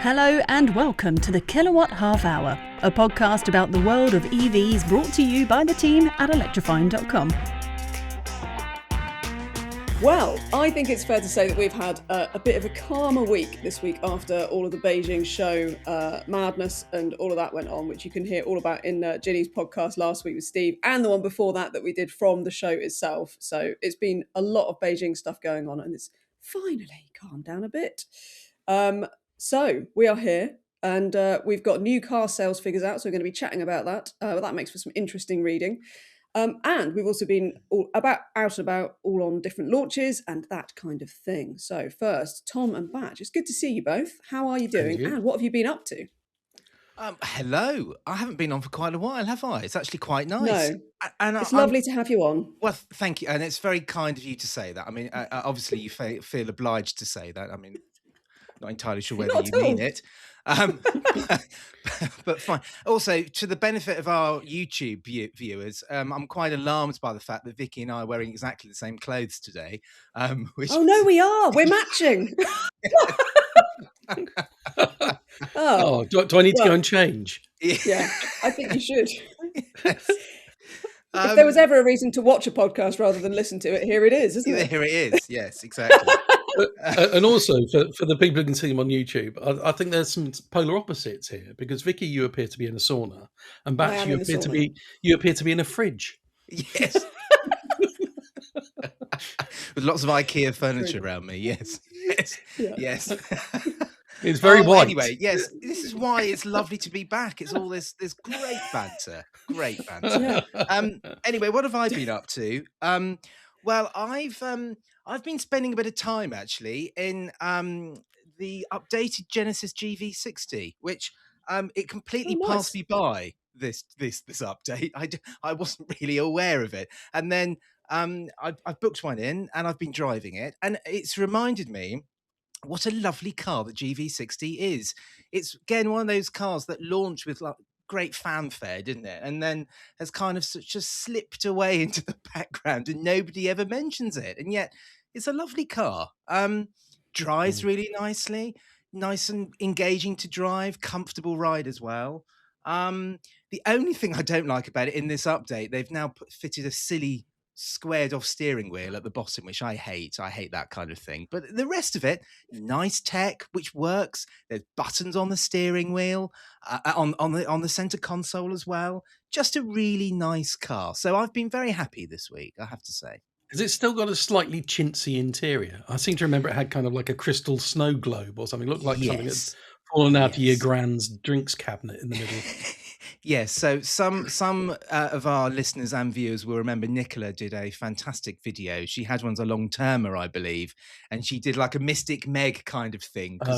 Hello and welcome to the Kilowatt Half Hour, a podcast about the world of EVs brought to you by the team at Electrifying.com. Well, I think it's fair to say that we've had a bit of a calmer week this week after all of the Beijing show madness and all of that went on, which you can hear all about in Ginny's podcast last week with Steve and the one before that we did from the show itself. So it's been a lot of Beijing stuff going on and it's finally calmed down a bit. So we are here and we've got new car sales figures out, so we're going to be chatting about that. That makes for some interesting reading. And we've also been out and about all on different launches and that kind of thing. So first, Tom and Batch, it's good to see you both. How are you doing? And what have you been up to? Hello. I haven't been on for quite a while, have I? It's actually quite nice. No, and it's lovely to have you on. Well, thank you. And it's very kind of you to say that. I mean, obviously you feel obliged to say that. I mean, not entirely sure whether you mean it. But fine. Also, to the benefit of our YouTube viewers, I'm quite alarmed by the fact that Vicky and I are wearing exactly the same clothes today. Oh no, we are. We're matching. Do I need to go and change? Yeah, I think you should. If there was ever a reason to watch a podcast rather than listen to it, here it is, isn't it? Here it is. Yes, exactly. And also for the people who can see them on YouTube, I think there's some polar opposites here because Vicky, you appear to be in a sauna, and Batch, you appear to be in a fridge. Yes. With lots of IKEA furniture around me. Yes. Yes. It's very white. Anyway, yes, this is why it's lovely to be back. It's all this great banter. Great banter. Yeah. Anyway, what have I been up to? Well, I've been spending a bit of time actually in the updated Genesis GV60, which it completely passed me by this update. I wasn't really aware of it, and then I've booked one in and I've been driving it, and it's reminded me what a lovely car the GV60 is. It's again one of those cars that launched with like great fanfare, didn't it? And then has kind of just slipped away into the background and nobody ever mentions it. And yet it's a lovely car. Drives really nicely, nice and engaging to drive, comfortable ride as well. The only thing I don't like about it in this update, they've now fitted a silly squared off steering wheel at the bottom, which I hate. I hate that kind of thing. But the rest of it, nice tech, which works. There's buttons on the steering wheel, on the center console as well. Just a really nice car. So I've been very happy this week, I have to say. Has it still got a slightly chintzy interior? I seem to remember it had kind of like a crystal snow globe or something. It looked like something that's fallen out of your grand's drinks cabinet in the middle. Yes, so some of our listeners and viewers will remember Nicola did a fantastic video. She had one as a long-termer, I believe, and she did like a Mystic Meg kind of thing. I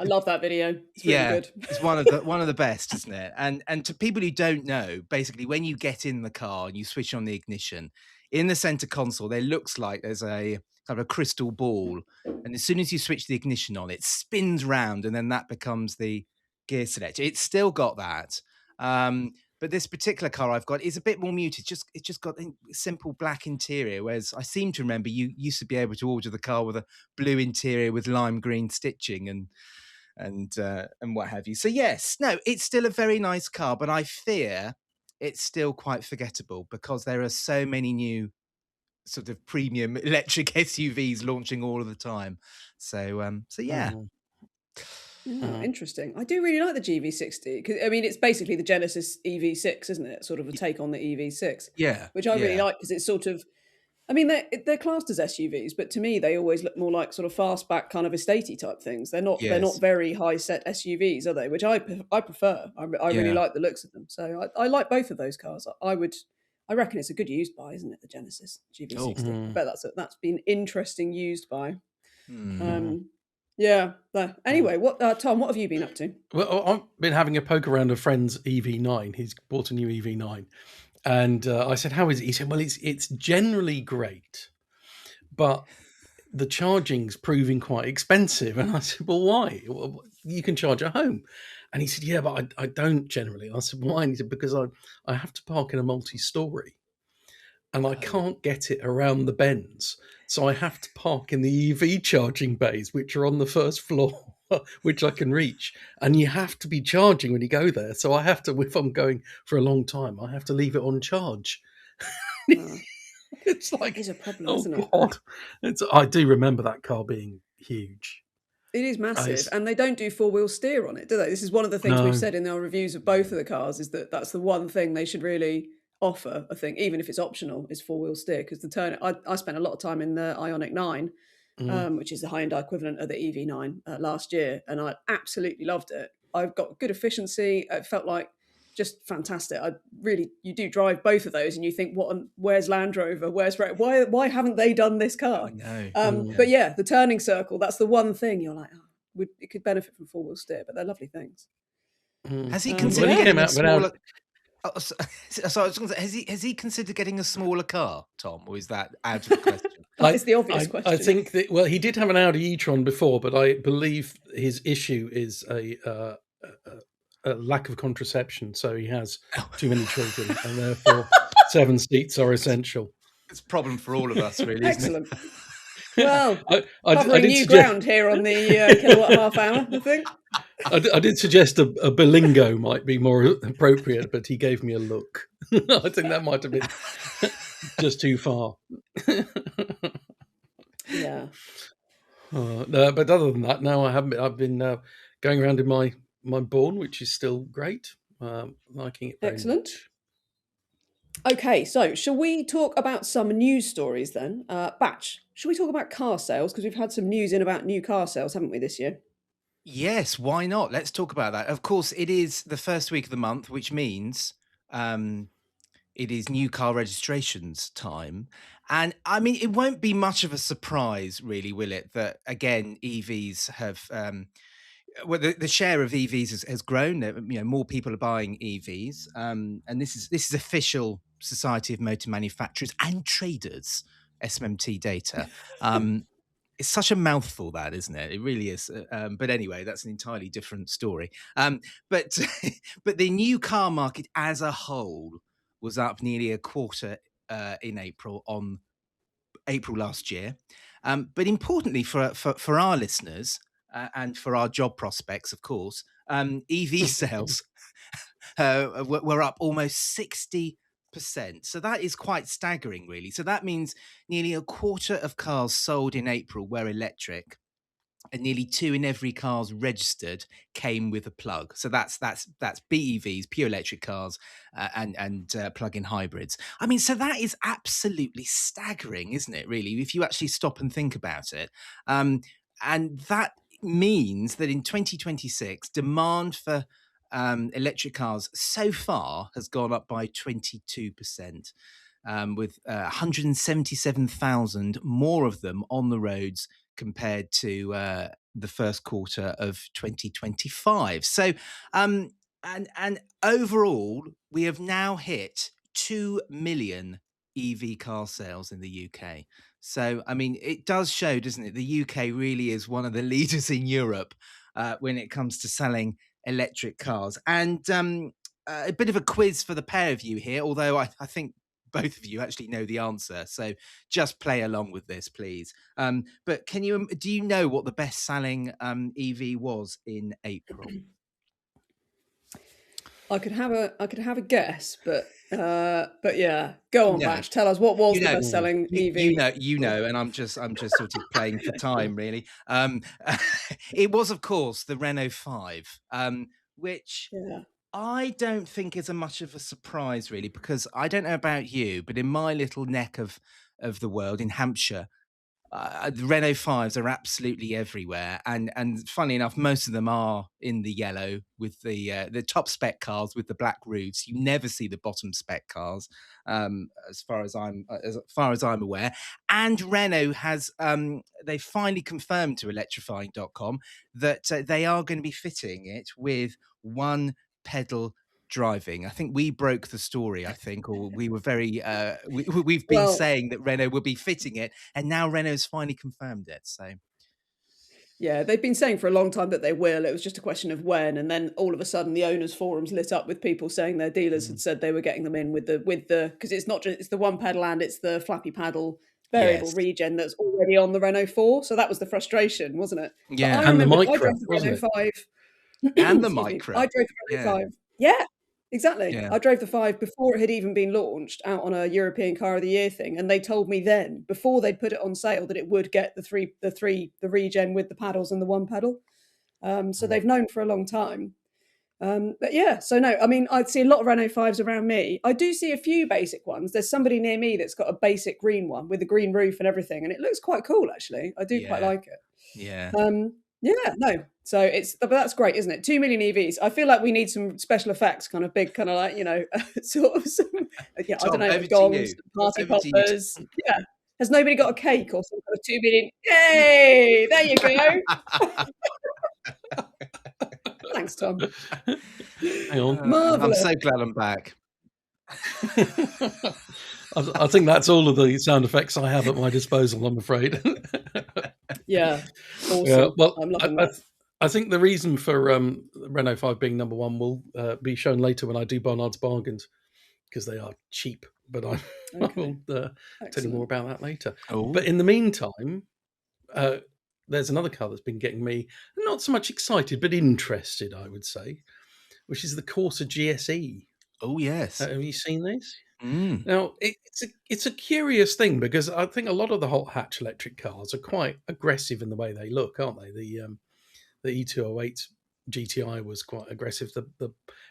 love that video. It's really good. It's one of the best, isn't it? And to people who don't know, basically when you get in the car and you switch on the ignition, in the center console there looks like there's a kind of a crystal ball, and as soon as you switch the ignition on, it spins round, and then that becomes the gear selector. It's still got that, but this particular car I've got is a bit more muted. It's just got a simple black interior, whereas I seem to remember you used to be able to order the car with a blue interior with lime green stitching and what have you. So yes, no, it's still a very nice car, but I fear it's still quite forgettable because there are so many new sort of premium electric SUVs launching all of the time. So yeah. Interesting. I do really like the GV60 because I mean it's basically the Genesis EV6, isn't it? Sort of a take on the EV6. Yeah, which I really like because it's sort of, I mean they're classed as SUVs, but to me they always look more like sort of fastback kind of estatey type things. They're not very high set SUVs, are they? Which I prefer. I really like the looks of them. So I like both of those cars. I reckon it's a good used buy, isn't it? The Genesis GV60. I bet that's been interesting used buy. Yeah. Anyway, Tom, what have you been up to? Well, I've been having a poke around a friend's EV9. He's bought a new EV9. And I said, how is it? He said, well, it's generally great, but the charging's proving quite expensive. And I said, well, why? Well, you can charge at home. And he said, yeah, but I don't generally. I said, why? And he said, because I have to park in a multi-story. And I can't get it around the bends. So I have to park in the EV charging bays, which are on the first floor. which I can reach. And you have to be charging when you go there. So I have to, if I'm going for a long time, I have to leave it on charge. It's like, It's a problem, oh isn't it? God. I do remember that car being huge. It is massive, and they don't do four-wheel steer on it, do they? This is one of the things we've said in our reviews of both of the cars, is that that's the one thing they should really offer, I think, even if it's optional, is four-wheel steer. Because the turn, I spent a lot of time in the IONIQ 9, which is the Hyundai equivalent of the EV9 last year, and I absolutely loved it. I've got good efficiency. It felt like just fantastic. You do drive both of those, and you think, where's Land Rover? Why haven't they done this car? But yeah, the turning circle, that's the one thing you're like, it could benefit from four-wheel steer, but they're lovely things. Has he considered getting a smaller? Has he considered getting a smaller car, Tom, or is that out of the question? It's the obvious question. I think that, well, he did have an Audi e-tron before, but I believe his issue is a lack of contraception. So he has too many children, and therefore 7 seats are essential. It's a problem for all of us, really. Excellent. Isn't it? Well, covering new ground here on the Kilowatt Half Hour, I think. I did suggest a Berlingo might be more appropriate, but he gave me a look. I think that might have been just too far. Yeah. No, but other than that, no, I haven't. I've been going around in my Born, which is still great. Liking it very Excellent. much. Okay, so shall we talk about some news stories then? Batch, shall we talk about car sales? Because we've had some news in about new car sales, haven't we, this year? Yes, why not? Let's talk about that. Of course, it is the first week of the month, which means it is new car registrations time. And I mean, it won't be much of a surprise, really, will it? That, again, EVs have... well, the share of EVs has grown. More people are buying EVs, and this is official Society of Motor Manufacturers and Traders SMMT data. It's such a mouthful, that, isn't it? It really is. But anyway, that's an entirely different story. But the new car market as a whole was up nearly a quarter in April on April last year. But importantly for our listeners. And for our job prospects, of course, EV sales were up almost 60%. So that is quite staggering, really. So that means nearly a quarter of cars sold in April were electric, and nearly 2 in every cars registered came with a plug. So that's BEVs, pure electric cars, and plug-in hybrids. I mean, so that is absolutely staggering, isn't it? Really, if you actually stop and think about it, and that means that in 2026, demand for electric cars so far has gone up by 22%, with 177,000 more of them on the roads compared to the first quarter of 2025. So, and overall, we have now hit 2 million EV car sales in the UK. So, I mean, it does show, doesn't it? The UK really is one of the leaders in Europe when it comes to selling electric cars. And a bit of a quiz for the pair of you here, although I think both of you actually know the answer. So just play along with this, please. But do you know what the best-selling EV was in April? I could have a guess, but yeah, go on, Batch. Tell us what was the best-selling EV. You know, and I'm just sort of playing for time, really. It was, of course, the Renault 5, which I don't think is much of a surprise, really, because I don't know about you, but in my little neck of the world in Hampshire, the Renault 5s are absolutely everywhere, and funnily enough, most of them are in the yellow with the top spec cars with the black roofs. You never see the bottom spec cars, as far as I'm aware. And Renault has they finally confirmed to Electrifying.com that they are going to be fitting it with one pedal driving. I think we broke the story, or we were very we've been saying that Renault will be fitting it, and now Renault's finally confirmed it. So yeah, they've been saying for a long time that they will. It was just a question of when, and then all of a sudden the owners' forums lit up with people saying their dealers had said they were getting them in with the because it's not just, it's the one pedal and it's the flappy paddle variable Yes. regen that's already on the Renault 4. So that was the frustration, wasn't it? Yeah. But I And the remember I Micra, drove the wasn't Renault it? 5. And the Excuse me. Micra. I drove the Yeah. Renault 5. Yeah, exactly. Yeah. I drove the 5 before it had even been launched out on a European Car of the Year thing, and they told me then, before they'd put it on sale, that it would get the regen with the paddles and the one pedal. So they've known for a long time. But yeah, so no, I mean, I'd see a lot of Renault 5s around me. I do see a few basic ones. There's somebody near me that's got a basic green one with the green roof and everything, and it looks quite cool, actually. I do quite Yeah. like it. Yeah. Yeah, no. So but that's great, isn't it? 2 million EVs. I feel like we need some special effects, kind of big, kind of like, sort of some, yeah, I Tom, don't know, over to gongs, you. party Over to you, poppers. Yeah. Has nobody got a cake or some kind of 2 million? Yay! There you go. Thanks, Tom. Hang on. I'm Marvellous. so glad I'm back. I think that's all of the sound effects I have at my disposal, I'm afraid. Yeah. Awesome. Yeah, well, I'm loving that. I think the reason for Renault 5 being number one will be shown later when I do Barnard's bargains, because they are cheap. But I will tell you more about that later. Oh. But in the meantime, there's another car that's been getting me not so much excited, but interested, I would say, which is the Corsa GSE. Oh, yes. Have you seen this? Mm. Now, it's a curious thing, because I think a lot of the hot hatch electric cars are quite aggressive in the way they look, aren't they? The E208 GTI was quite aggressive.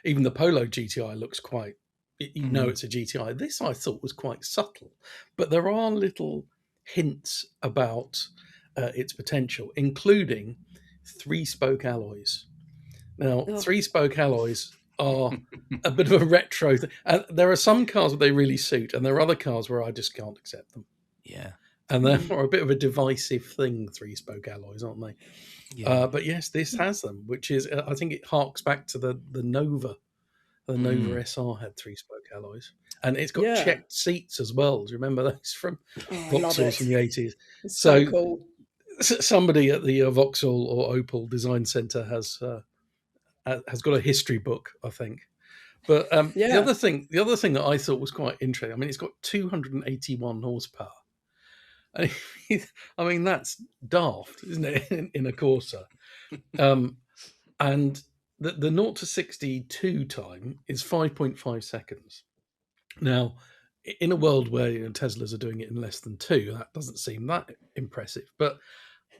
Even the Polo GTI looks quite, it's a GTI. This I thought was quite subtle, but there are little hints about its potential, including 3-spoke alloys. Now, 3-spoke alloys are a bit of a retro thing. There are some cars where they really suit, and there are other cars where I just can't accept them. Yeah. And they're a bit of a divisive thing, 3-spoke alloys, aren't they? Yeah. But yes, this has them, which is, I think it harks back to the Nova. The Nova SR had 3-spoke alloys. And it's got checked seats as well. Do you remember those from Vauxhall from the 80s? It's so cool. Somebody at the Vauxhall or Opel Design Centre has got a history book, I think. But the other thing that I thought was quite interesting, I mean, it's got 281 horsepower. I mean, that's daft, isn't it, in a Corsa? And the 0 to 62 time is 5.5 seconds. Now, in a world where Teslas are doing it in less than 2, that doesn't seem that impressive. But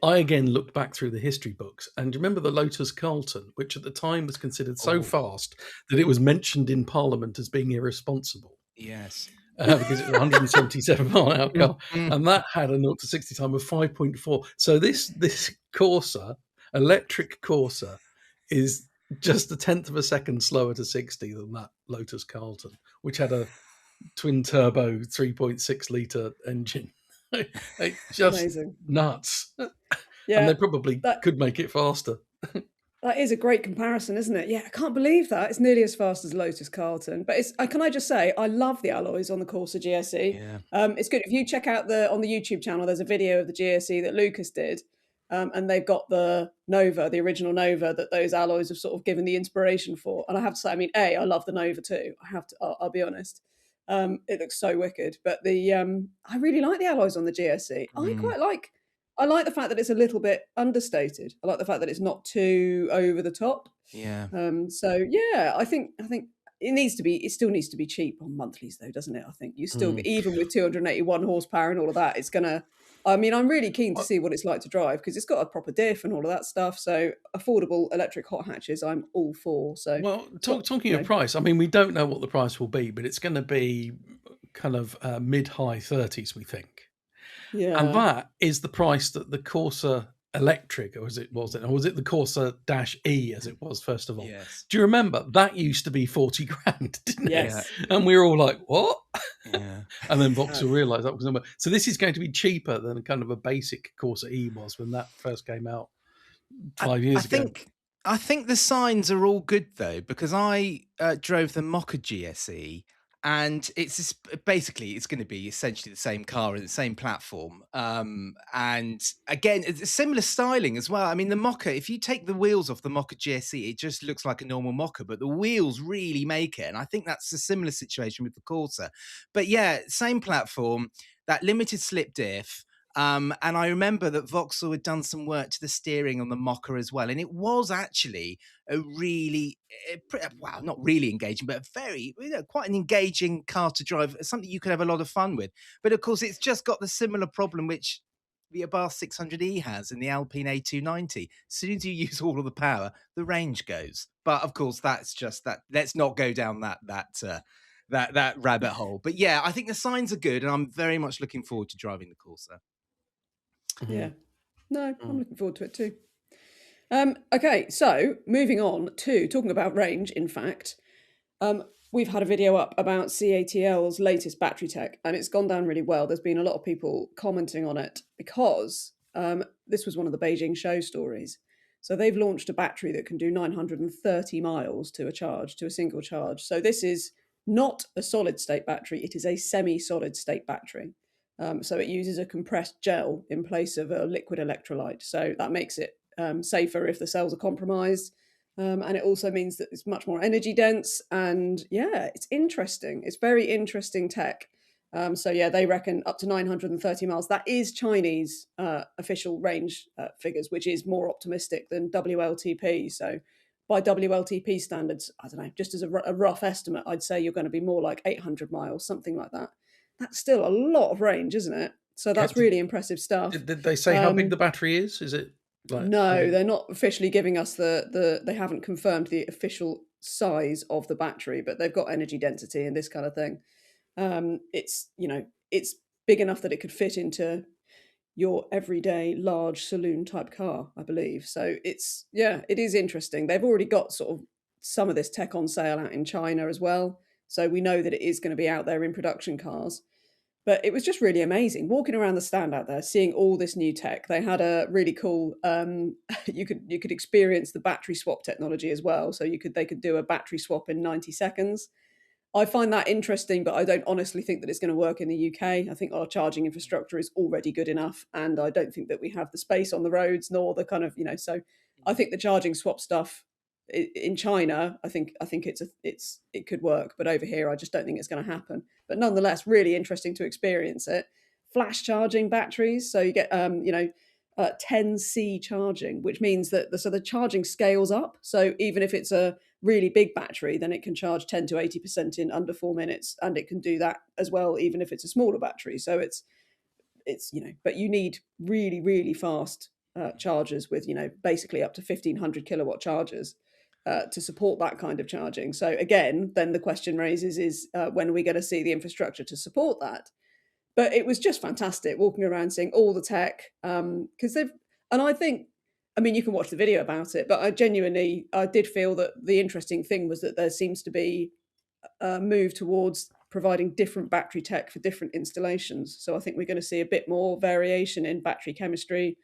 I again looked back through the history books, and remember the Lotus Carlton, which at the time was considered so fast that it was mentioned in Parliament as being irresponsible. Yes. Because it was 177 mile an hour car, and that had a 0 to 60 time of 5.4. So this Corsa, electric Corsa, is just a tenth of a second slower to 60 than that Lotus Carlton, which had a twin turbo 3.6 litre engine. It's just amazing. Nuts. Yeah, and they probably could make it faster. That is a great comparison, isn't it? Yeah, I can't believe that. It's nearly as fast as Lotus Carlton. But can I just say, I love the alloys on the Corsa GSE. Yeah. It's good. If you check out on the YouTube channel, there's a video of the GSE that Lucas did. And they've got the Nova, the original Nova, that those alloys have sort of given the inspiration for. And I have to say, I mean, I love the Nova too. I'll be honest. It looks so wicked. But I really like the alloys on the GSE. I like the fact that it's a little bit understated. I like the fact that it's not too over the top. Yeah. So yeah, I think it still needs to be cheap on monthlies though, doesn't it? I think you still, even with 281 horsepower and all of that, it's gonna, I mean, I'm really keen to see what it's like to drive, because it's got a proper diff and all of that stuff. So affordable electric hot hatches, I'm all for. So well, talking of price, I mean, we don't know what the price will be, but it's going to be kind of mid-high 30s, we think. Yeah. And that is the price that the Corsa Electric, or was it the Corsa -E as it was first of all? Yes. Do you remember that used to be 40 grand, didn't Yes. it? And we were all like, what? Yeah. And then Vauxhall realised that was the number. So this is going to be cheaper than kind of a basic Corsa E was when that first came out 5 years ago. I think the signs are all good though, because I drove the Mokka GSE. And it's going to be essentially the same car and the same platform. And again, it's similar styling as well. I mean, the Mokka, if you take the wheels off the Mokka GSE, it just looks like a normal Mokka, but the wheels really make it. And I think that's a similar situation with the Corsa. But yeah, same platform. that limited slip diff. And I remember that Vauxhall had done some work to the steering on the Mocha as well. And it was actually a really, well, not really engaging, but a very, quite an engaging car to drive, something you could have a lot of fun with. But of course, it's just got the similar problem which the Abarth 600E has in the Alpine A290. As soon as you use all of the power, the range goes. But of course, that's just that. Let's not go down that rabbit hole. But yeah, I think the signs are good, and I'm very much looking forward to driving the Corsa. Yeah. No, I'm looking forward to it too. Okay, so moving on to talking about range, in fact, we've had a video up about CATL's latest battery tech, and it's gone down really well. There's been a lot of people commenting on it because this was one of the Beijing show stories. So they've launched a battery that can do 930 miles to a single charge. So this is not a solid state battery, it is a semi-solid state battery. So it uses a compressed gel in place of a liquid electrolyte. So that makes it safer if the cells are compromised. And it also means that it's much more energy dense. And yeah, it's interesting. It's very interesting tech. So yeah, they reckon up to 930 miles. That is Chinese official range figures, which is more optimistic than WLTP. So by WLTP standards, I don't know, just as a rough estimate, I'd say you're going to be more like 800 miles, something like that. That's still a lot of range, isn't it? So that's really impressive stuff. Did they say how big the battery is? Is it like... No, they're not officially giving us they haven't confirmed the official size of the battery, but they've got energy density and this kind of thing. It's big enough that it could fit into your everyday large saloon type car, I believe. So it is interesting. They've already got sort of some of this tech on sale out in China as well. So we know that it is going to be out there in production cars. But it was just really amazing walking around the stand out there, seeing all this new tech. They had a really cool. You could experience the battery swap technology as well. So they could do a battery swap in 90 seconds. I find that interesting, but I don't honestly think that it's going to work in the UK. I think our charging infrastructure is already good enough, and I don't think that we have the space on the roads nor the kind of So I think the charging swap stuff in China, I think it could work, but over here, I just don't think it's going to happen. But nonetheless, really interesting to experience it. Flash charging batteries, so you get 10C charging, which means that the charging scales up. So even if it's a really big battery, then it can charge 10 to 80% in under 4 minutes, and it can do that as well, even if it's a smaller battery. So it's but you need really, really fast chargers with basically up to 1,500 kilowatt chargers to support that kind of charging. So again, then the question raises is when are we going to see the infrastructure to support that? But it was just fantastic walking around seeing all the tech because you can watch the video about it, but I did feel that the interesting thing was that there seems to be a move towards providing different battery tech for different installations. So I think we're going to see a bit more variation in battery chemistry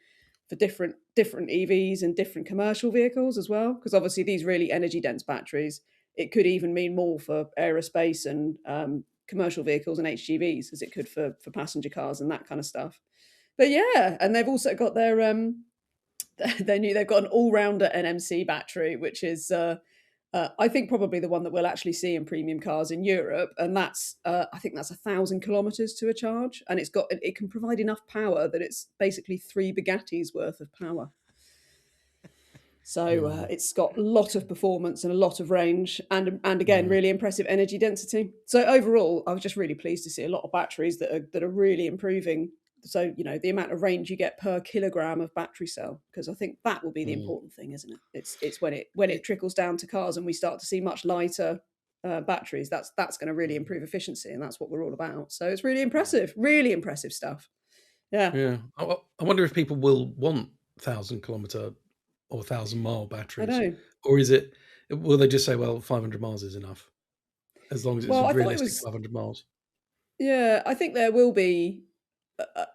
for different EVs and different commercial vehicles as well, because obviously these really energy dense batteries, it could even mean more for aerospace and commercial vehicles and HGVs as it could for passenger cars and that kind of stuff. But yeah, and they've also got they've got an all-rounder NMC battery, which is I think probably the one that we'll actually see in premium cars in Europe, and that's I think that's 1,000 kilometers to a charge, and it can provide enough power that it's basically 3 Bugattis worth of power. So it's got a lot of performance and a lot of range, and again really impressive energy density. So overall, I was just really pleased to see a lot of batteries that are really improving. So the amount of range you get per kilogram of battery cell, because I think that will be the important thing, isn't it? It's when it trickles down to cars and we start to see much lighter batteries. That's going to really improve efficiency, and that's what we're all about. So it's really impressive stuff. Yeah. I wonder if people will want 1,000 kilometer or 1,000 mile batteries, I know. or will they just say, well, 500 miles is enough, as long as it's a realistic 500 miles? Yeah, I think there will be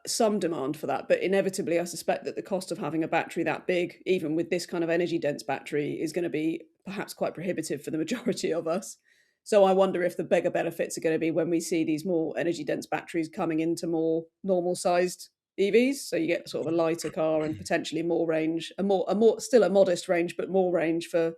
some demand for that, but inevitably I suspect that the cost of having a battery that big, even with this kind of energy dense battery, is going to be perhaps quite prohibitive for the majority of us. So I wonder if the bigger benefits are going to be when we see these more energy dense batteries coming into more normal sized EVs. So you get sort of a lighter car and potentially more range, still a modest range, but more range for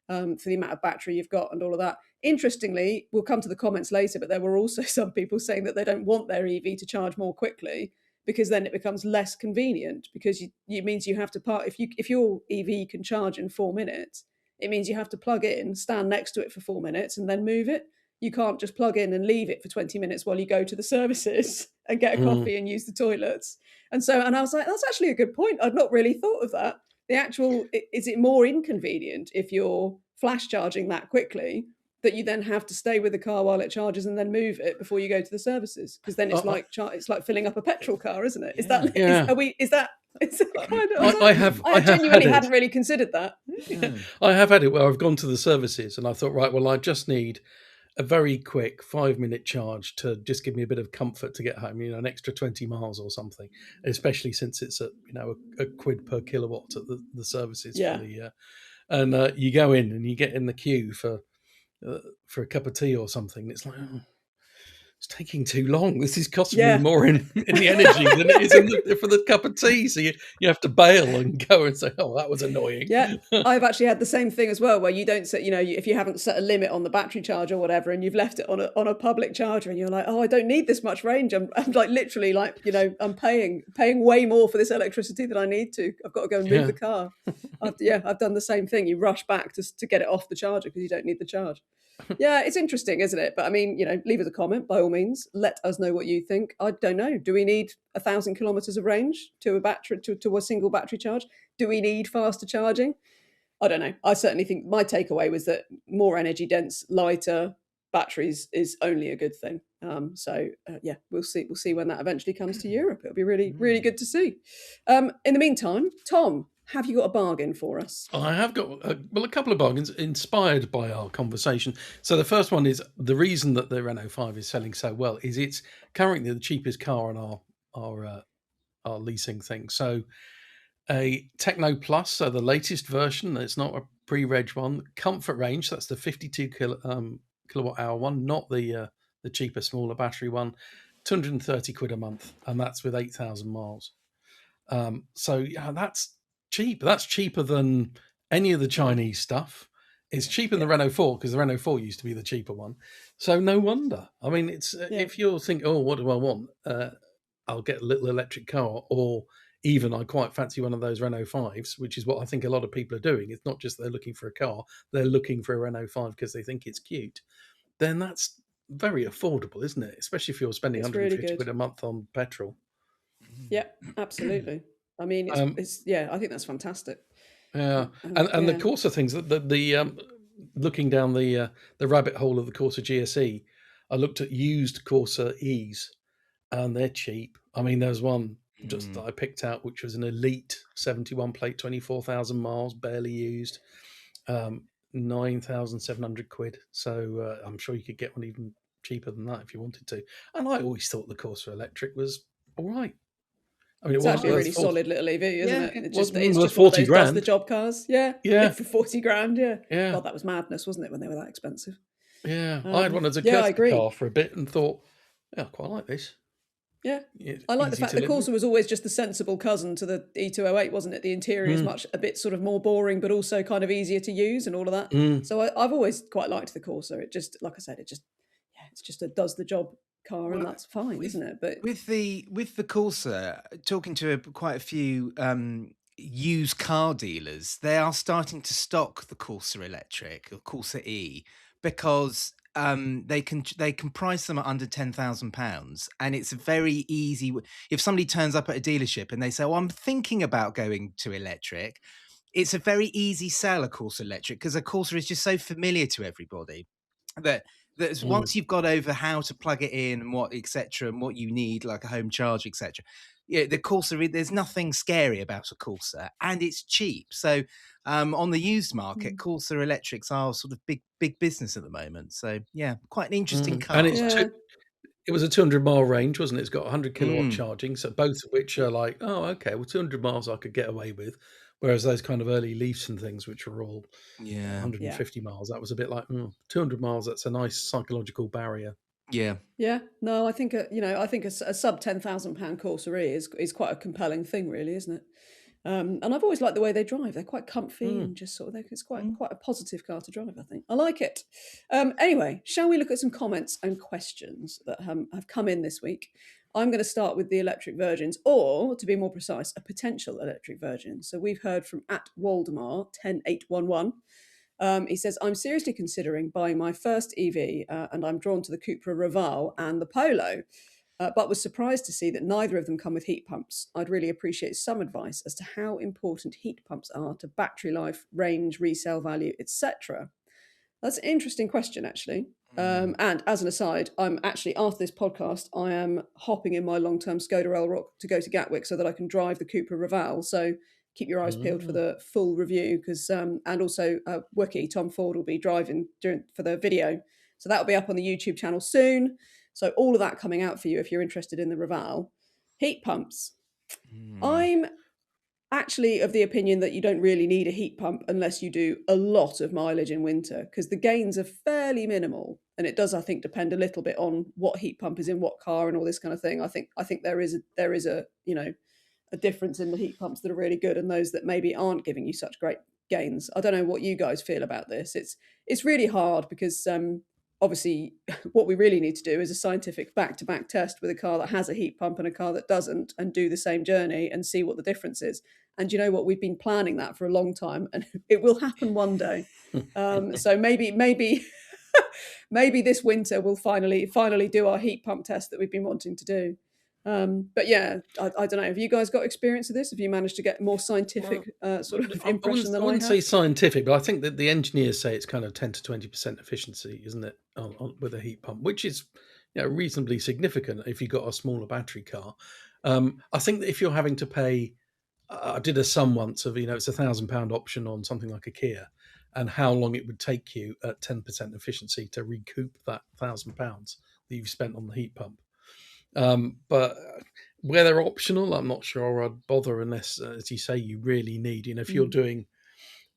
for the amount of battery you've got and all of that. Interestingly, we'll come to the comments later, but there were also some people saying that they don't want their EV to charge more quickly, because then it becomes less convenient, because it means you have to park. If your EV can charge in 4 minutes, it means you have to plug it in, stand next to it for 4 minutes, and then move it. You can't just plug in and leave it for 20 minutes while you go to the services and get a coffee and use the toilets. And I was like, that's actually a good point. I'd not really thought of that. Is it more inconvenient if you're flash charging that quickly, that you then have to stay with the car while it charges and then move it before you go to the services? Because then it's like filling up a petrol car, isn't it? Is that kind of? I genuinely hadn't really considered that. I have had it where I've gone to the services and I thought, right, well, I just need a very quick 5-minute charge to just give me a bit of comfort to get home, an extra 20 miles or something, especially since it's a quid per kilowatt at the services. Yeah. For the, and you go in and you get in the queue for a cup of tea or something. It's like, it's taking too long. This is costing me more in the energy than it is for the cup of tea. So you have to bail and go and say, oh, that was annoying. Yeah, I've actually had the same thing as well, where you don't set, if you haven't set a limit on the battery charge or whatever, and you've left it on a public charger, and you're like, oh, I don't need this much range. I'm like literally like, I'm paying way more for this electricity than I need to. I've got to go and move the car. I've done the same thing. You rush back to get it off the charger because you don't need the charge. Yeah, it's interesting, isn't it? But I mean, leave us a comment by all means. Let us know what you think. I don't know. Do we need 1,000 kilometers of range to a battery to a single battery charge? Do we need faster charging? I don't know. I certainly think my takeaway was that more energy dense, lighter batteries is only a good thing. We'll see when that eventually comes to Europe. It'll be really, really good to see. In the meantime, Tom, have you got a bargain for us? I have got a couple of bargains inspired by our conversation. So the first one is the reason that the Renault 5 is selling so well is it's currently the cheapest car on our leasing thing. So a Techno Plus, so the latest version, it's not a pre-reg one. Comfort range, that's the 52 kilowatt hour one, not the cheaper, smaller battery one. 230 quid a month, and that's with 8,000 miles. That's cheap. That's cheaper than any of the Chinese stuff. It's cheaper than the Renault 4, because the Renault 4 used to be the cheaper one. So no wonder. I mean, it's if you're thinking, oh, what do I want? I'll get a little electric car, or even I quite fancy one of those Renault 5s, which is what I think a lot of people are doing. It's not just they're looking for a car, they're looking for a Renault 5 because they think it's cute. Then that's very affordable, isn't it? Especially if you're spending 150 quid a month on petrol. Yeah, absolutely. I mean, I think that's fantastic. Yeah, and the Corsa things, the looking down the rabbit hole of the Corsa GSE, I looked at used Corsa E's, and they're cheap. I mean, there's one just that I picked out, which was an Elite 71 plate, 24,000 miles, barely used, 9,700 quid. So I'm sure you could get one even cheaper than that if you wanted to. And I always thought the Corsa Electric was all right. I mean, it's actually a really solid little EV, isn't it? It's just 40 grand. Does the job cars. Yeah, for 40 grand. Yeah. God, that was madness, wasn't it, when they were that expensive? Yeah, I had one as a courtesy car for a bit and thought, I quite like this. Yeah, I like the fact that Corsa was always just the sensible cousin to the E208, wasn't it? The interior is a bit sort of more boring, but also kind of easier to use and all of that. So I've always quite liked the Corsa. It just, like I said, it's just a does the job car, and that's fine, isn't it? But with the Corsa, talking to quite a few used car dealers, they are starting to stock the Corsa Electric or Corsa E, because they can price them at under £10,000, and it's very easy. If somebody turns up at a dealership and they say, "Oh, I'm thinking about going to electric," it's a very easy sell, a Corsa Electric, because a Corsa is just so familiar to everybody that once you've got over how to plug it in and what etc. and what you need, like a home charge etc. Yeah, the Corsa, there's nothing scary about a Corsa, and it's cheap. So on the used market, Corsa electrics are sort of big business at the moment. So yeah, quite an interesting car. And it was a 200-mile range, wasn't it? It's got 100 kilowatt charging, so both of which are like, oh, okay, well, 200 miles I could get away with. Whereas those kind of early Leafs and things, which were all 150 miles, that was a bit like 200 miles. That's a nice psychological barrier. Yeah. No, I think a sub £10,000 Corsa E is quite a compelling thing, really, isn't it? And I've always liked the way they drive. They're quite comfy and just sort of, it's quite a positive car to drive, I think. I like it. Anyway, shall we look at some comments and questions that have come in this week? I'm going to start with the electric virgins, or to be more precise, a potential electric virgin. So we've heard from @Waldemar 10811. He says, I'm seriously considering buying my first EV, and I'm drawn to the Cupra Raval and the Polo, but was surprised to see that neither of them come with heat pumps. I'd really appreciate some advice as to how important heat pumps are to battery life, range, resale value, etc. That's an interesting question, actually. And as an aside, I'm actually, after this podcast, I am hopping in my long-term Skoda Elroq to go to Gatwick so that I can drive the Cupra Raval. So keep your eyes peeled for the full review, because and also Wookie, Tom Ford, will be driving for the video. So that'll be up on the YouTube channel soon. So all of that coming out for you if you're interested in the Raval. Heat pumps. I'm actually of the opinion that you don't really need a heat pump unless you do a lot of mileage in winter, because the gains are fairly minimal, and it does, I think, depend a little bit on what heat pump is in what car and all this kind of thing. I think there is a a difference in the heat pumps that are really good and those that maybe aren't giving you such great gains. I don't know what you guys feel about this. It's really hard because obviously what we really need to do is a scientific back-to-back test with a car that has a heat pump and a car that doesn't, and do the same journey and see what the difference is. And you know what? We've been planning that for a long time, and it will happen one day. So maybe this winter we'll finally do our heat pump test that we've been wanting to do. But yeah, I don't know. Have you guys got experience of this? Have you managed to get more scientific sort of impression than I wouldn't have? say scientific, but I think that the engineers say it's kind of 10 to 20% efficiency, isn't it, with a heat pump, which is reasonably significant if you've got a smaller battery car. I think that if you're having to pay, I did a sum once of, it's £1,000 option on something like a Kia, and how long it would take you at 10% efficiency to recoup that £1,000 that you've spent on the heat pump. But where they're optional, I'm not sure I'd bother unless, as you say, you really need. If you're doing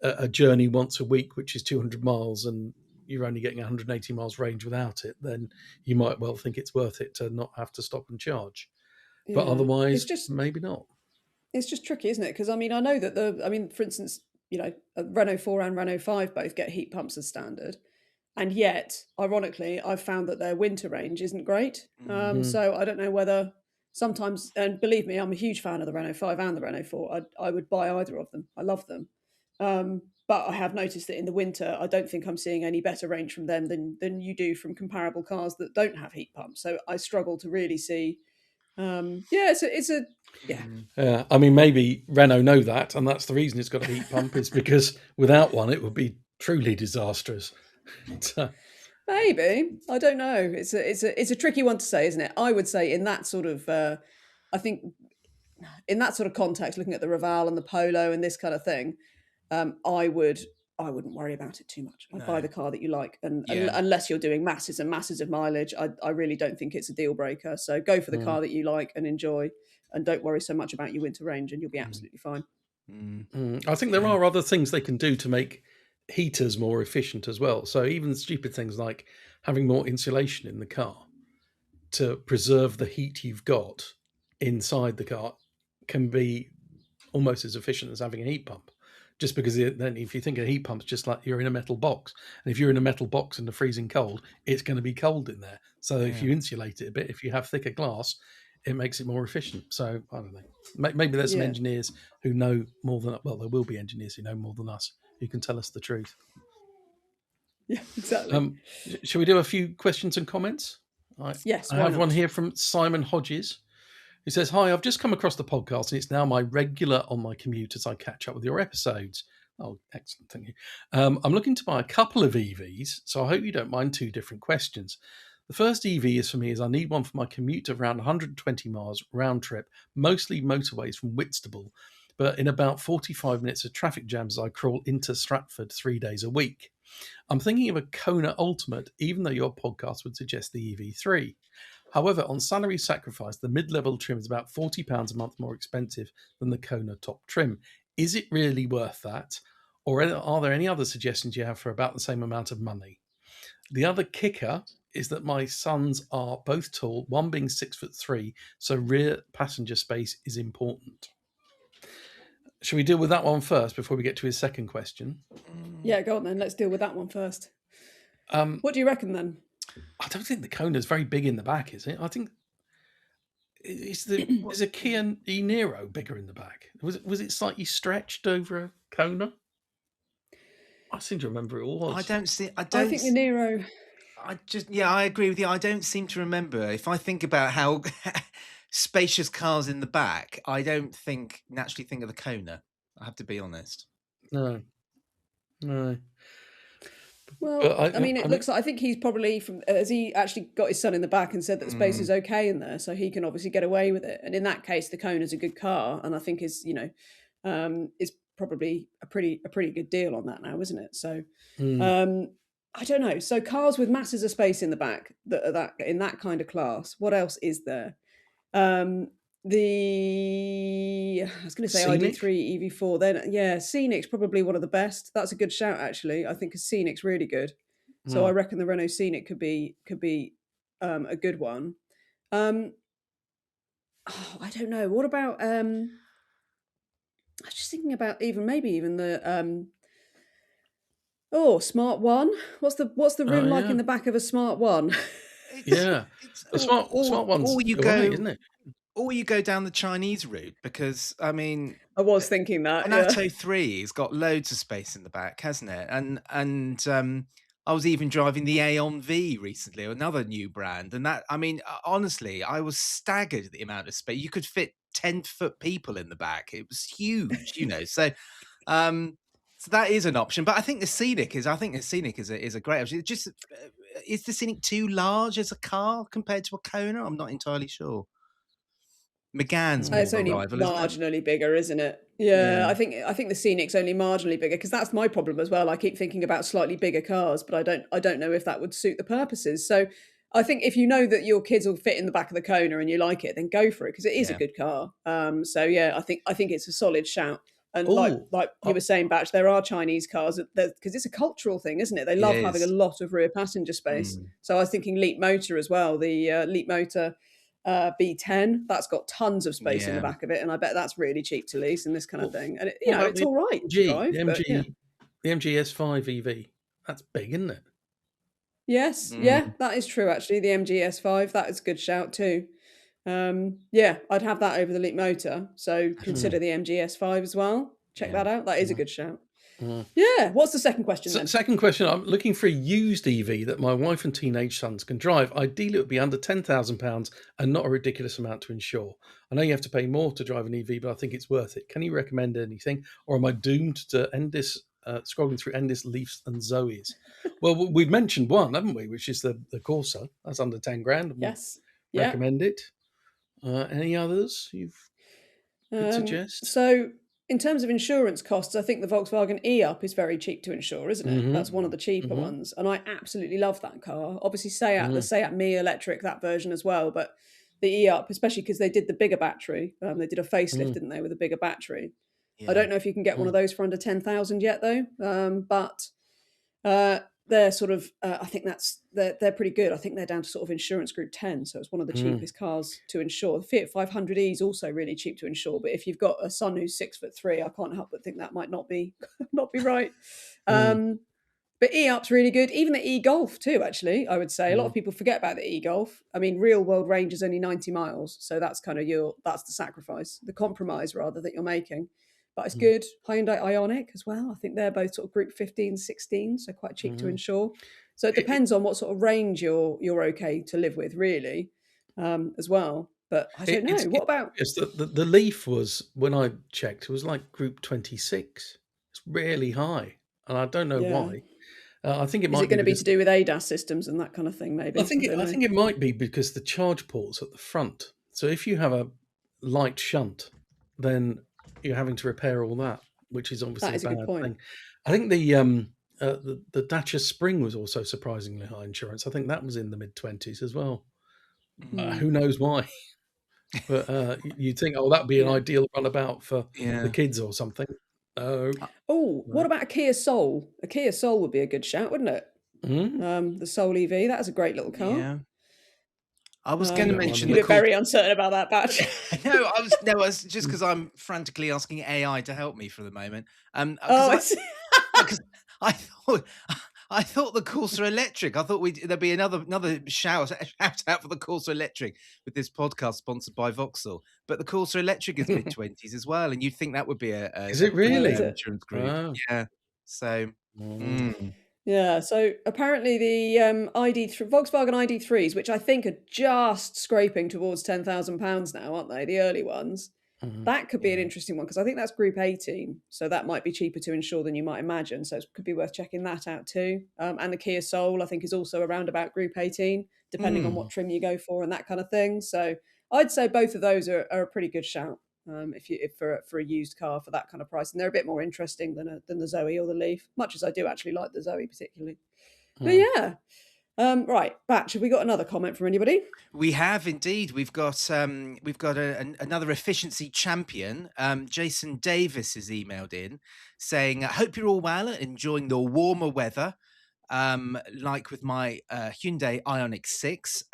a journey once a week, which is 200 miles, and you're only getting 180 miles range without it, then you might well think it's worth it to not have to stop and charge. Yeah. But otherwise, maybe not. It's just tricky, isn't it? Because I know that for instance, a Renault 4 and Renault 5 both get heat pumps as standard. And yet, ironically, I've found that their winter range isn't great. So I don't know whether sometimes, and believe me, I'm a huge fan of the Renault 5 and the Renault 4. I would buy either of them. I love them. But I have noticed that in the winter, I don't think I'm seeing any better range from them than you do from comparable cars that don't have heat pumps. So I struggle to really see. Maybe Renault know that, and that's the reason it's got a heat pump, is because without one, it would be truly disastrous. Maybe, I don't know. It's a tricky one to say, isn't it? I would say in that sort of, I think in that sort of context, looking at the Raval and the Polo and this kind of thing, I wouldn't worry about it too much. I'd buy the car that you like, and unless you're doing masses and masses of mileage, I really don't think it's a deal breaker. So go for the car that you like and enjoy, and don't worry so much about your winter range, and you'll be absolutely fine. I think there are other things they can do to make heaters more efficient as well. So even stupid things like having more insulation in the car to preserve the heat you've got inside the car can be almost as efficient as having a heat pump. Just because then if you think a heat pump's just like you're in a metal box, and if you're in a metal box in the freezing cold, it's going to be cold in there. So if you insulate it a bit, if you have thicker glass, it makes it more efficient. So I don't know. Maybe there's some engineers who know more than, well, there will be engineers who know more than us who can tell us the truth. Yeah, exactly. Shall we do a few questions and comments? Yes. I have one here from Simon Hodges, who says, "Hi, I've just come across the podcast and it's now my regular on my commute as I catch up with your episodes." Oh, excellent. Thank you. I'm looking to buy a couple of EVs, so I hope you don't mind two different questions. The first EV is for me as I need one for my commute of around 120 miles round trip, mostly motorways from Whitstable, but in about 45 minutes of traffic jams as I crawl into Stratford 3 days a week. I'm thinking of a Kona Ultimate, even though your podcast would suggest the EV3. However, on salary sacrifice, the mid-level trim is about £40 a month more expensive than the Kona top trim. Is it really worth that? Or are there any other suggestions you have for about the same amount of money? The other kicker is that my sons are both tall, one being 6'3", so rear passenger space is important. Shall we deal with that one first before we get to his second question? Yeah, go on then. Let's deal with that one first. What do you reckon then? I don't think the Kona's very big in the back, is it? I think is a Kia e-Niro bigger in the back? Was it slightly stretched over a Kona? I seem to remember it was. I think the Niro. I agree with you. I don't seem to remember. If I think about how spacious cars in the back, I don't naturally think of the Kona. I have to be honest. No. Well, it looks like I think he's probably as he actually got his son in the back and said that the space is okay in there, so he can obviously get away with it. And in that case, the Kona's a good car, and I think is probably a pretty good deal on that now, isn't it? So, I don't know. So cars with masses of space in the back that in that kind of class. What else is there? I was going to say Scenic? ID3 EV4. Then Scenic's probably one of the best. That's a good shout actually. I think a Scenic's really good. So I reckon the Renault Scenic could be a good one. I don't know. What about I was just thinking about maybe even the Smart One. What's the room like in the back of a Smart One? The smart one's isn't it? Or you go down the Chinese route, because I was thinking that an Atto 3's got loads of space in the back, hasn't it? And I was even driving the Aeon V recently, another new brand, and that honestly, I was staggered at the amount of space. You could fit 10-foot people in the back. It was huge, So, so that is an option. But I think the Scenic is a great option. Just is the Scenic too large as a car compared to a Kona? I'm not entirely sure. McGann's more it's only rival, marginally bigger, isn't it? Yeah, I think the Scenic's only marginally bigger, because that's my problem as well. I keep thinking about slightly bigger cars, but I don't know if that would suit the purposes. So I think if you know that your kids will fit in the back of the Kona and you like it, then go for it, because it is a good car. I think it's a solid shout. And like you were saying, Batch, there are Chinese cars because it's a cultural thing, isn't it? They love having a lot of rear passenger space. So I was thinking Leap Motor as well, the Leap Motor B10, that's got tons of space in the back of it, and I bet that's really cheap to lease and this kind of thing. And it's all right to drive. The MG S5 EV, that's big, isn't it? Yes, that is true actually. The MG S5, that is a good shout too. I'd have that over the Leap Motor, so consider the MG S5 as well. Check that out. That is a good shout. What's the second question then? Second question, I'm looking for a used EV that my wife and teenage sons can drive. Ideally, it would be under £10,000 and not a ridiculous amount to insure. I know you have to pay more to drive an EV, but I think it's worth it. Can you recommend anything? Or am I doomed to end this, scrolling through endless Leafs and Zoes? Well, we've mentioned one, haven't we, which is the Corsa. That's under 10 grand. Yes. Recommend it. Any others you could suggest? So, in terms of insurance costs, I think the Volkswagen e-Up is very cheap to insure, isn't it? That's one of the cheaper ones. And I absolutely love that car. Obviously, the Seat Mii electric, that version as well. But the e-Up, especially because they did the bigger battery. They did a facelift, didn't they, with a bigger battery. I don't know if you can get one of those for under 10,000 yet, though. But they're sort of, I think they're pretty good. I think they're down to sort of insurance group 10. So it's one of the cheapest cars to insure. The Fiat 500e is also really cheap to insure. But if you've got a son who's 6'3", I can't help but think that might not be right. But e-Up's really good. Even the e-Golf too, actually, I would say. A lot of people forget about the e-Golf. I mean, real world range is only 90 miles. So that's kind of that's the sacrifice, the compromise rather, that you're making. But it's good. Hyundai IONIQ as well. I think they're both sort of group 15, 16, so quite cheap to insure. So it depends on what sort of range you're okay to live with, really, as well. But I don't know. What about... The Leaf was, when I checked, it was like group 26. It's really high. And I don't know why. I think it might be... Is it going to be to do with ADAS systems and that kind of thing, maybe? I think it might be because the charge port's at the front. So if you have a light shunt, then you're having to repair all that, which is obviously a bad thing. I think the Dacia Spring was also surprisingly high insurance. I think that was in the mid-20s as well. Who knows why? But you'd think, that'd be an ideal runabout for the kids or something. What about a Kia Soul? A Kia Soul would be a good shout, wouldn't it? The Soul EV, that is a great little car. I was going to mention you the look very uncertain about that, Batch. I was just because I'm frantically asking AI to help me for the moment. I see. Because I thought the Corsa Electric. I thought there'd be another shout out for the Corsa Electric with this podcast sponsored by Vauxhall. But the Corsa Electric is mid-20s as well, and you'd think that would be Is it really? insurance group. Oh. Yeah. So. Yeah, so apparently the Volkswagen ID3s, which I think are just scraping towards £10,000 now, aren't they? The early ones. That could be an interesting one because I think that's Group 18, so that might be cheaper to insure than you might imagine. So it could be worth checking that out too. And the Kia Soul, I think, is also around about Group 18, depending on what trim you go for and that kind of thing. So I'd say both of those are a pretty good shout. If for a used car for that kind of price, and they're a bit more interesting than the Zoe or the Leaf, much as I do actually like the Zoe particularly. But yeah, right, Batch, have we got another comment from anybody? We have indeed. We've got another efficiency champion. Jason Davis has emailed in saying, "I hope you're all well, enjoying the warmer weather, like with my Hyundai IONIQ 6."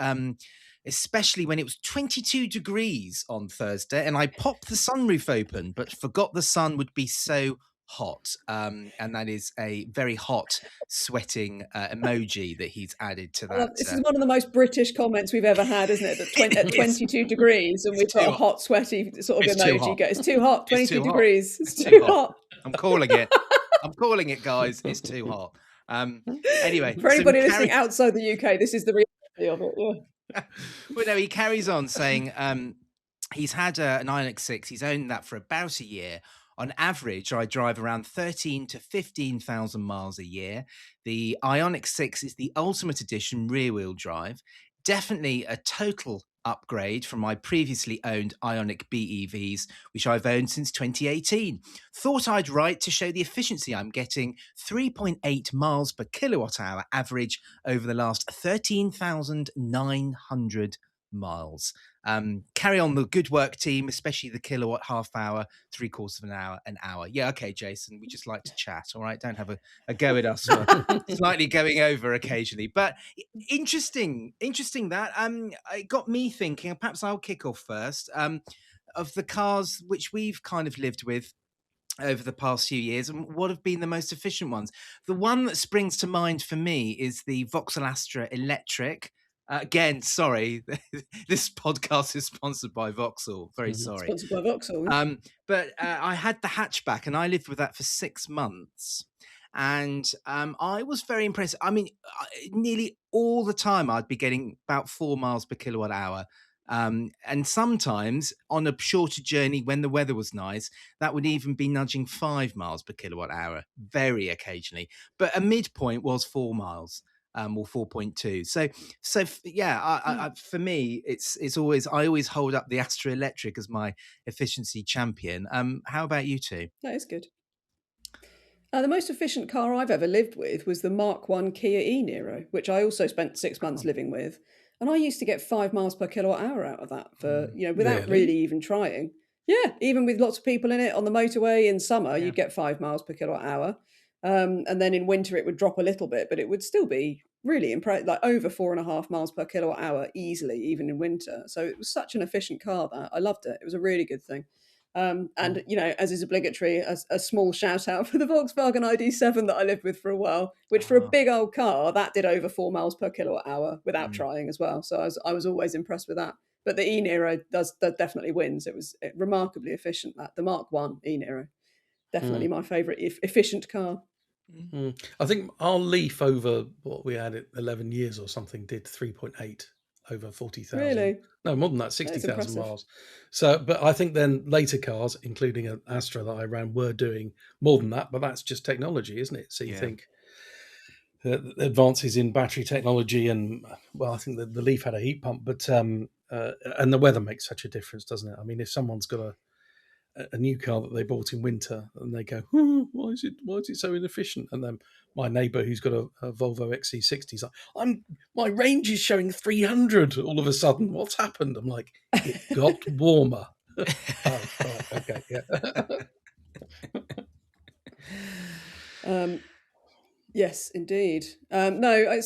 Especially when it was 22 degrees on Thursday, and I popped the sunroof open, but forgot the sun would be so hot. And that is a very hot, sweating emoji that he's added to that. This is one of the most British comments we've ever had, isn't it? At 22 degrees, and we've got a hot, sweaty sort of emoji. It's too hot. 22 degrees. It's too hot. I'm calling it. I'm calling it, guys. It's too hot. Anyway, for anybody listening outside the UK, this is the reality of it. Yeah. Well, no, he carries on saying he's had an IONIQ 6. He's owned that for about a year. On average, I drive around 13 to 15,000 miles a year. The IONIQ 6 is the ultimate edition rear-wheel drive. Definitely a total upgrade from my previously owned IONIQ BEVs, which I've owned since 2018. Thought I'd write to show the efficiency I'm getting. 3.8 miles per kilowatt hour average over the last 13,900 miles. Carry on the good work, team, especially the Kilowatt Half Hour, 3/4 of an hour. Yeah, okay, Jason, we just like to chat, all right? Don't have a go at us for slightly going over occasionally. But interesting that it got me thinking, perhaps I'll kick off first, of the cars which we've kind of lived with over the past few years, and what have been the most efficient ones. The one that springs to mind for me is the Vauxhall Astra Electric. Again, sorry, this podcast is sponsored by Vauxhall. Very sorry. Sponsored by Vauxhall. But I had the hatchback, and I lived with that for 6 months. And I was very impressed. I mean, nearly all the time I'd be getting about 4 miles per kilowatt hour. And sometimes on a shorter journey when the weather was nice, that would even be nudging 5 miles per kilowatt hour, very occasionally. But a midpoint was 4 miles. Or 4.2. So yeah, for me, it's always, I always hold up the Astra Electric as my efficiency champion. How about you two? That is good. The most efficient car I've ever lived with was the Mark I Kia e-Niro, which I also spent 6 months living with, and I used to get 5 miles per kilowatt hour out of that for without really even trying. Yeah, even with lots of people in it on the motorway in summer, you'd get 5 miles per kilowatt hour. And then in winter it would drop a little bit, but it would still be really impressive, like over 4.5 miles per kilowatt hour easily, even in winter. So it was such an efficient car that I loved it. It was a really good thing. And as is obligatory, a small shout out for the Volkswagen ID7 that I lived with for a while, which for a big old car that did over 4 miles per kilowatt hour without trying as well. So I was always impressed with that. But the e-Niro that definitely wins. It was remarkably efficient. That the Mark I e-Niro, definitely my favourite efficient car. I think our Leaf over what we had at 11 years or something did 3.8 over 40,000. Really? No, more than that, 60,000 miles. So, but I think then later cars, including an Astra that I ran, were doing more than that. But that's just technology, isn't it? So you think advances in battery technology, and well, I think the Leaf had a heat pump, but and the weather makes such a difference, doesn't it? I mean, if someone's got a new car that they bought in winter and they go, why is it so inefficient? And then my neighbour who's got a Volvo XC60 is like, my range is showing 300 all of a sudden. What's happened? I'm like, it got warmer. Okay, yeah. Yes, indeed. No,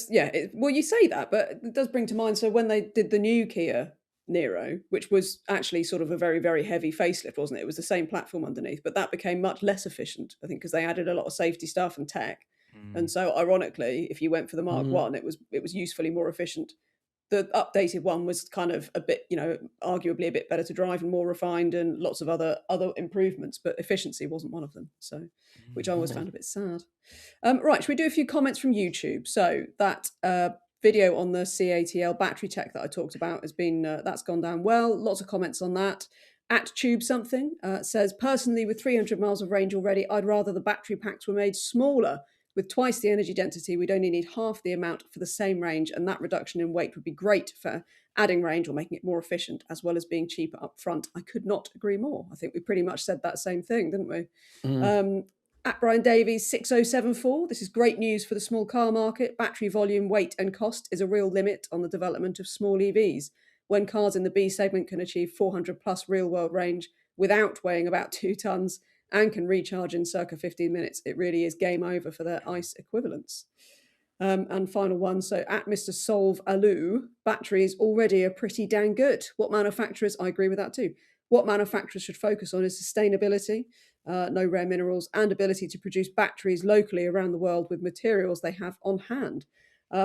well, you say that, but it does bring to mind. So when they did the new Kia Niro, which was actually sort of a very, very heavy facelift, wasn't it? It was the same platform underneath, but that became much less efficient, I think, because they added a lot of safety stuff and tech. And so, ironically, if you went for the Mark One, it was usefully more efficient. The updated one was kind of a bit, arguably a bit better to drive and more refined, and lots of other improvements, but efficiency wasn't one of them. So, which I always found a bit sad. Right, should we do a few comments from YouTube? So that video on the CATL battery tech that I talked about has been that's gone down well. Lots of comments on that. At Tube Something says, personally, with 300 miles of range already, I'd rather the battery packs were made smaller. With twice the energy density, we'd only need half the amount for the same range, and that reduction in weight would be great for adding range or making it more efficient, as well as being cheaper up front. I could not agree more. I think we pretty much said that same thing, didn't we? At Brian Davies 6074, this is great news for the small car market. Battery volume, weight and cost is a real limit on the development of small EVs. When cars in the B segment can achieve 400 plus real world range without weighing about 2 tonnes and can recharge in circa 15 minutes, it really is game over for their ICE equivalents. And final one, so at Mr. Solve Alu, batteries already are pretty dang good. What manufacturers, I agree with that too, what manufacturers should focus on is sustainability, no rare minerals, and ability to produce batteries locally around the world with materials they have on hand.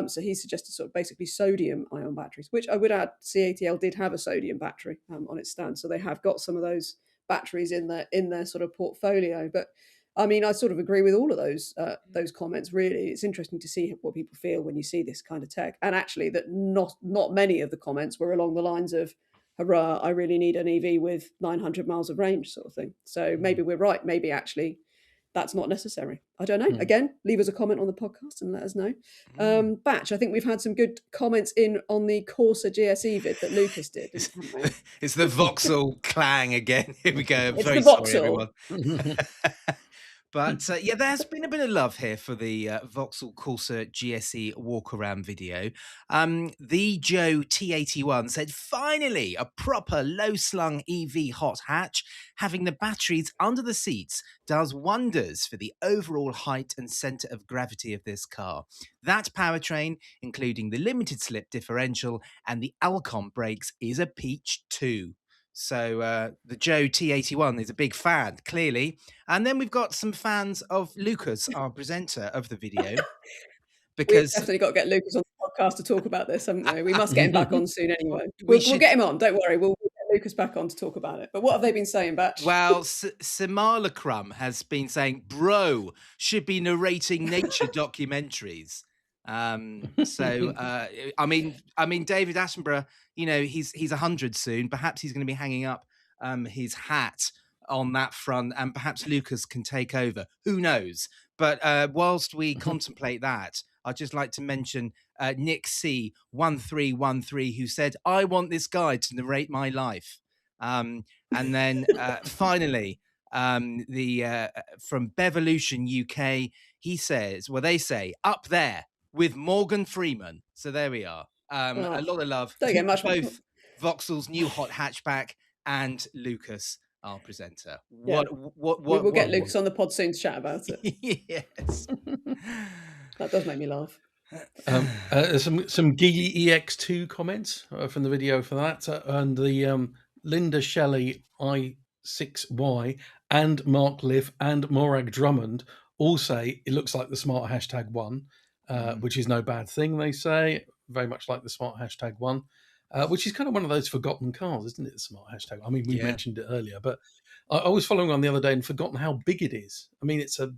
So he suggested sort of basically sodium ion batteries, which I would add, CATL did have a sodium battery on its stand. So they have got some of those batteries in their sort of portfolio. But I mean, I sort of agree with all of those comments. Really, it's interesting to see what people feel when you see this kind of tech, and actually that not many of the comments were along the lines of, "Hurrah! I really need an EV with 900 miles of range," sort of thing. So maybe we're right. Maybe actually that's not necessary. I don't know. Again, leave us a comment on the podcast and let us know. Batch, I think we've had some good comments in on the Corsa GSE vid that Lucas did. It's the Vauxhall clang again. Here we go. It's Very the sorry, Vauxhall. everyone. But yeah, there's been a bit of love here for the Vauxhall Corsa GSE walk-around video. The Joe T81 said, finally, a proper low-slung EV hot hatch. Having the batteries under the seats does wonders for the overall height and centre of gravity of this car. That powertrain, including the limited slip differential and the Alcon brakes, is a peach too. So the Joe T81 is a big fan, clearly. And then we've got some fans of Lucas, our presenter of the video. We've definitely got to get Lucas on the podcast to talk about this, haven't we? We must get him back on soon anyway. We'll get him on, don't worry. We'll get Lucas back on to talk about it. But what have they been saying, Batch? Well, Samalakram has been saying, bro, should be narrating nature documentaries. I mean, David Attenborough, he's 100 soon. Perhaps he's going to be hanging up his hat on that front, and perhaps Lucas can take over. Who knows? But whilst we contemplate that, I'd just like to mention Nick C1313, who said, I want this guy to narrate my life. And then finally, from Bevolution UK, he says, they say, up there with Morgan Freeman. So there we are. A lot of love. Don't get much both Vauxhall's new hot hatchback and Lucas, our presenter. We will get Lucas on the pod soon to chat about it. Yes. That does make me laugh. Some Geely EX2 comments from the video for that, and the Linda Shelley I6Y and Mark Liff and Morag Drummond all say it looks like the smart #1, which is no bad thing, they say. Very much like the smart #1, which is kind of one of those forgotten cars, isn't it, the smart #1? I mean, we mentioned it earlier, but I was following on the other day and forgotten how big it is. I mean, it's a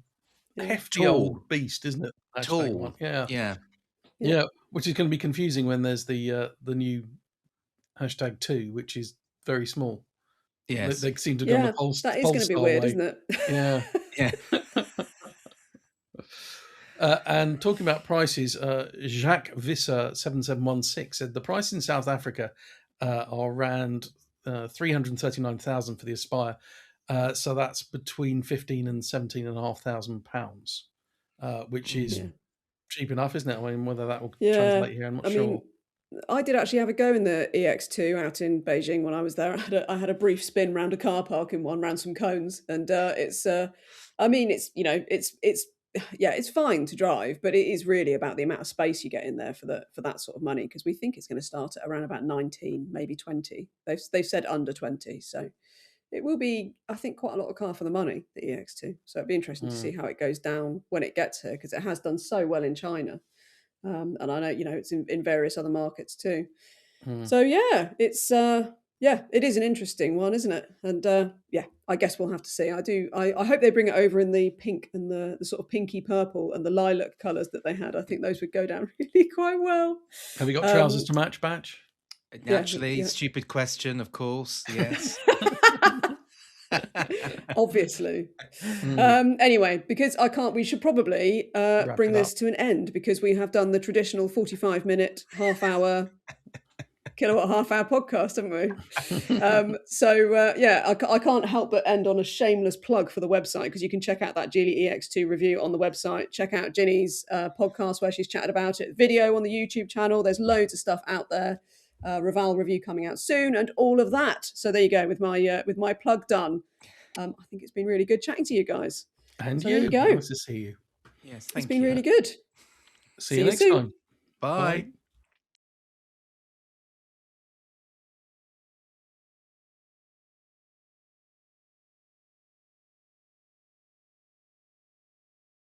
hefty old beast, isn't it? Tall. Yeah, which is going to be confusing when there's the new #2, which is very small. Yes, they seem to go on the Polestar. That is going to be weird, isn't it? Yeah. And talking about prices, Jacques Visser 7716 said the price in South Africa are around 339,000 for the Aspire. So that's between 15 and 17,500 pounds, which is cheap enough, isn't it? I mean, whether that will translate here, I'm not sure. I did actually have a go in the EX2 out in Beijing when I was there. I had a brief spin round a car park in one, round some cones, and it's yeah, it's fine to drive, but it is really about the amount of space you get in there for that sort of money, because we think it's going to start at around about 19, maybe 20. They've said under 20, so it will be, I think, quite a lot of car for the money, the EX2. So it'd be interesting to see how it goes down when it gets here, because it has done so well in China, and I know it's in various other markets too. So yeah, it's it is an interesting one, isn't it? And yeah, I guess we'll have to see. I hope they bring it over in the pink and the sort of pinky purple and the lilac colours that they had. I think those would go down really quite well. Have you got trousers to match, Batch? Naturally, stupid question, of course. Yes. Obviously. Anyway, because we should probably bring this to an end, because we have done the traditional 45-minute, half-hour Kilowatt Half Hour podcast, haven't we? I can't help but end on a shameless plug for the website, because you can check out that Geely EX2 review on the website. Check out Ginny's podcast where she's chatted about it. Video on the YouTube channel. There's loads of stuff out there. Reval review coming out soon, and all of that. So there you go, with my plug done. I think it's been really good chatting to you guys. And so you. There you go. Nice to see you. Yes, it's been really good. See you next time. Bye.